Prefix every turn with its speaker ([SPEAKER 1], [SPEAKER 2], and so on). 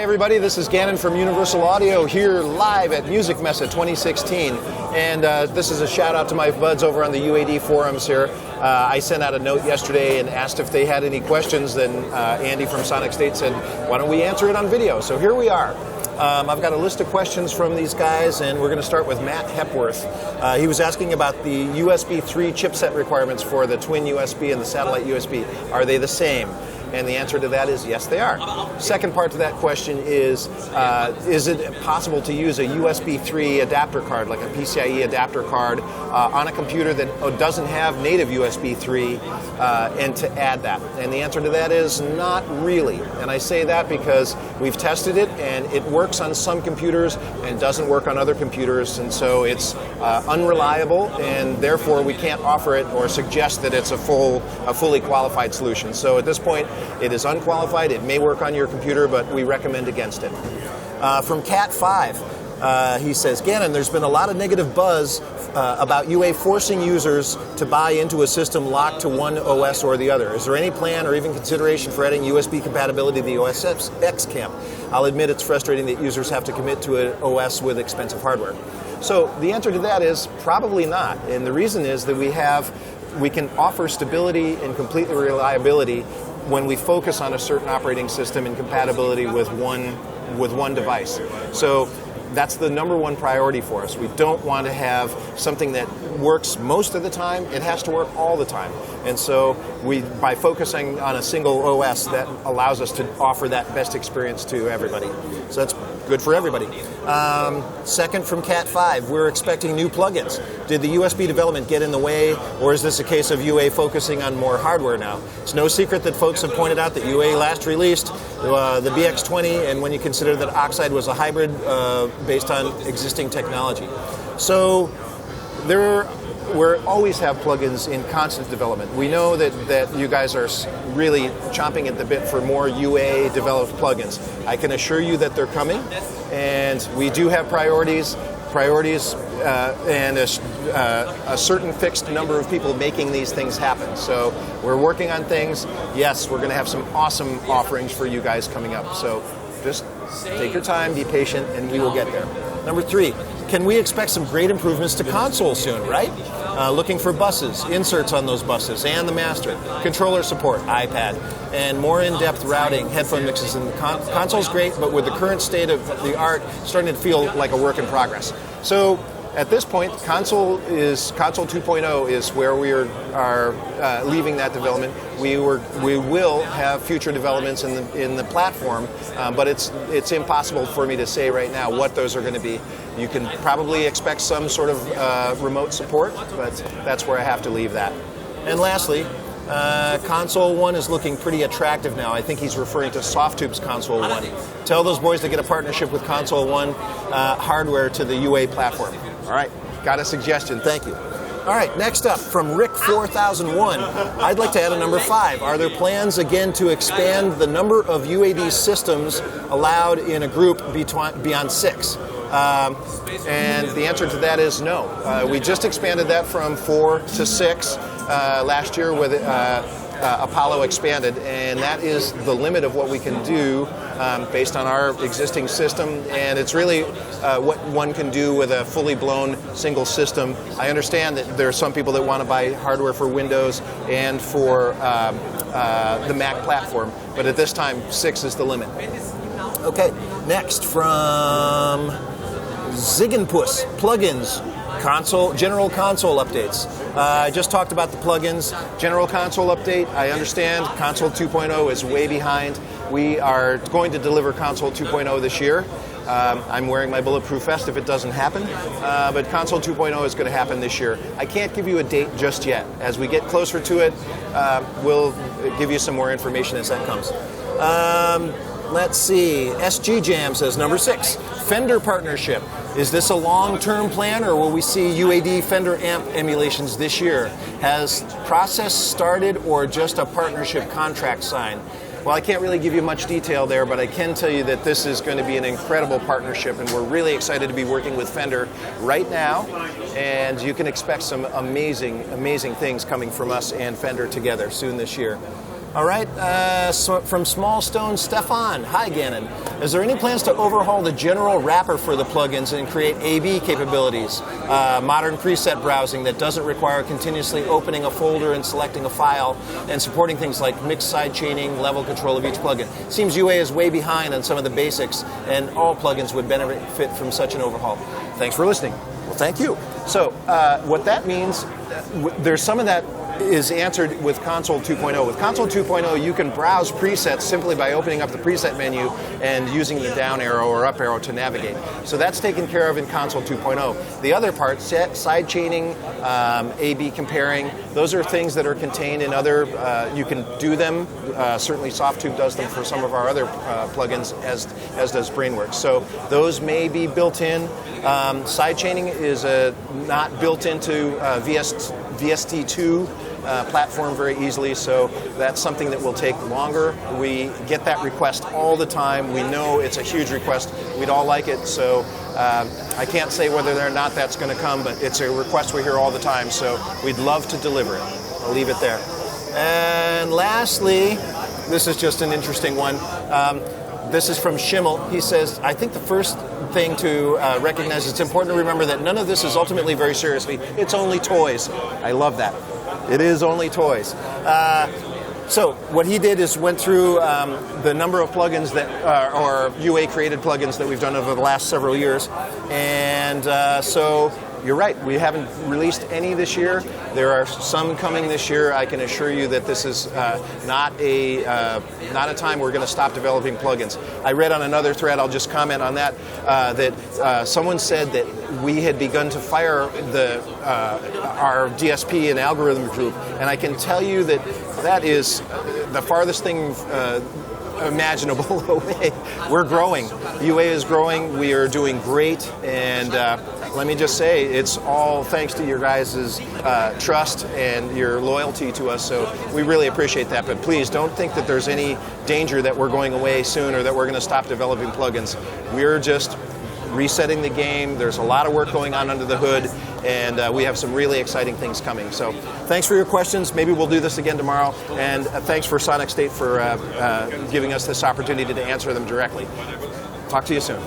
[SPEAKER 1] Hi everybody, this is Gannon from Universal Audio here live at Messe 2016, and this is a shout out to my buds over on the UAD forums here. I sent out a note yesterday and asked if they had any questions, then Andy from sonicstate said, why don't we answer it on video? So here we are. I've got a list of questions from these guys, and we're going to start with Matt Hepworth. He was asking about the USB 3 chipset requirements for the twin USB and the satellite USB. Are they the same? And the answer to that is yes, they are. Second part to that question is it possible to use a USB 3 adapter card, like a PCIe adapter card, on a computer that doesn't have native USB 3 and to add that? And the answer to that is not really. And I say that because we've tested it, and it works on some computers and doesn't work on other computers, and so it's unreliable, and therefore we can't offer it or suggest that it's a fully qualified solution. So at this point, it is unqualified. It may work on your computer, but we recommend against it. From Cat5, he says, Gannon, there's been a lot of negative buzz about UA forcing users to buy into a system locked to one OS or the other. Is there any plan or even consideration for adding USB compatibility to the OS X camp? I'll admit it's frustrating that users have to commit to an OS with expensive hardware. So the answer to that is probably not. And the reason is that we can offer stability and complete reliability when we focus on a certain operating system and compatibility with one device. So that's the number one priority for us. We don't want to have something that works most of the time. It has to work all the time. And so by focusing on a single OS, that allows us to offer that best experience to everybody. So that's good for everybody. Second from Cat5, we're expecting new plugins. Did the USB development get in the way, or is this a case of UA focusing on more hardware now? It's no secret that folks have pointed out that UA last released the BX20, and when you consider that Oxide was a hybrid based on existing technology. So we always have plugins in constant development. We know that you guys are really chomping at the bit for more UA-developed plugins. I can assure you that they're coming, and we do have priorities and a certain fixed number of people making these things happen. So we're working on things. Yes, we're going to have some awesome offerings for you guys coming up. So just take your time, be patient, and we will get there. Number 3, can we expect some great improvements to console soon, right? Looking for buses, inserts on those buses, and the master, controller support, iPad, and more in-depth routing, headphone mixes. And the console's great, but with the current state of the art, starting to feel like a work in progress. So at this point, console 2.0 is where we are leaving that development. We will have future developments in the platform, but it's impossible for me to say right now what those are going to be. You can probably expect some sort of remote support, but that's where I have to leave that. And lastly, Console 1 is looking pretty attractive now. I think he's referring to Softtube's Console 1. Tell those boys to get a partnership with Console 1 hardware to the UA platform. All right, got a suggestion. Thank you. All right, next up from Rick4001, I'd like to add a number 5. Are there plans again to expand the number of UAD systems allowed in a group beyond 6? And the answer to that is no. We just expanded that from 4 to 6 last year with Apollo expanded, and that is the limit of what we can do based on our existing system, and it's really what one can do with a fully blown single system. I understand that there are some people that want to buy hardware for Windows and for the Mac platform, but at this time 6 is the limit. Okay, next from Ziggenpuss, plugins, general console updates. I just talked about the plugins. General console update, I understand console 2.0 is way behind. We are going to deliver console 2.0 this year. I'm wearing my bulletproof vest if it doesn't happen, but console 2.0 is going to happen this year. I can't give you a date just yet. As we get closer to it, we'll give you some more information as that comes. Let's see. SG Jam says, number 6, Fender partnership. Is this a long-term plan, or will we see UAD Fender amp emulations this year? Has process started or just a partnership contract signed? Well, I can't really give you much detail there, but I can tell you that this is going to be an incredible partnership, and we're really excited to be working with Fender right now, and you can expect some amazing, amazing things coming from us and Fender together soon this year. All right, so from Small Stone, Stefan. Hi, Gannon. Is there any plans to overhaul the general wrapper for the plugins and create A/B capabilities? Modern preset browsing that doesn't require continuously opening a folder and selecting a file, and supporting things like mixed side chaining, level control of each plugin. Seems UA is way behind on some of the basics, and all plugins would benefit from such an overhaul. Thanks for listening. Well, thank you. So what that means, there's some of that is answered with Console 2.0. With Console 2.0, you can browse presets simply by opening up the preset menu and using the down arrow or up arrow to navigate. So that's taken care of in Console 2.0. The other part, side chaining, A/B comparing, those are things that are contained in other, you can do them. Certainly SoftTube does them for some of our other plugins, as does Brainworks. So those may be built in. Side chaining is not built into VST2 platform very easily, so that's something that will take longer. We get that request all the time. We know it's a huge request. We'd all like it, so I can't say whether or not that's going to come, but it's a request we hear all the time, so we'd love to deliver it. I'll leave it there. And lastly, this is just an interesting one. This is from Schimmel. He says, I think the first thing to recognize, it's important to remember that none of this is ultimately very seriously. It's only toys. I love that. It is only toys. So what he did is went through the number of plugins that or UA-created plugins that we've done over the last several years. And so you're right, we haven't released any this year. There are some coming this year. I can assure you that this is not a time we're going to stop developing plugins. I read on another thread, I'll just comment on that, that someone said that we had begun to fire our DSP and algorithm group, and I can tell you that that is the farthest thing imaginable away. We're growing. UA is growing. We are doing great, and let me just say, it's all thanks to your guys' trust and your loyalty to us, so we really appreciate that. But please don't think that there's any danger that we're going away soon or that we're going to stop developing plugins. We're just resetting the game. There's a lot of work going on under the hood, and we have some really exciting things coming. So thanks for your questions. Maybe we'll do this again tomorrow, and thanks for Sonicstate for giving us this opportunity to answer them directly. Talk to you soon.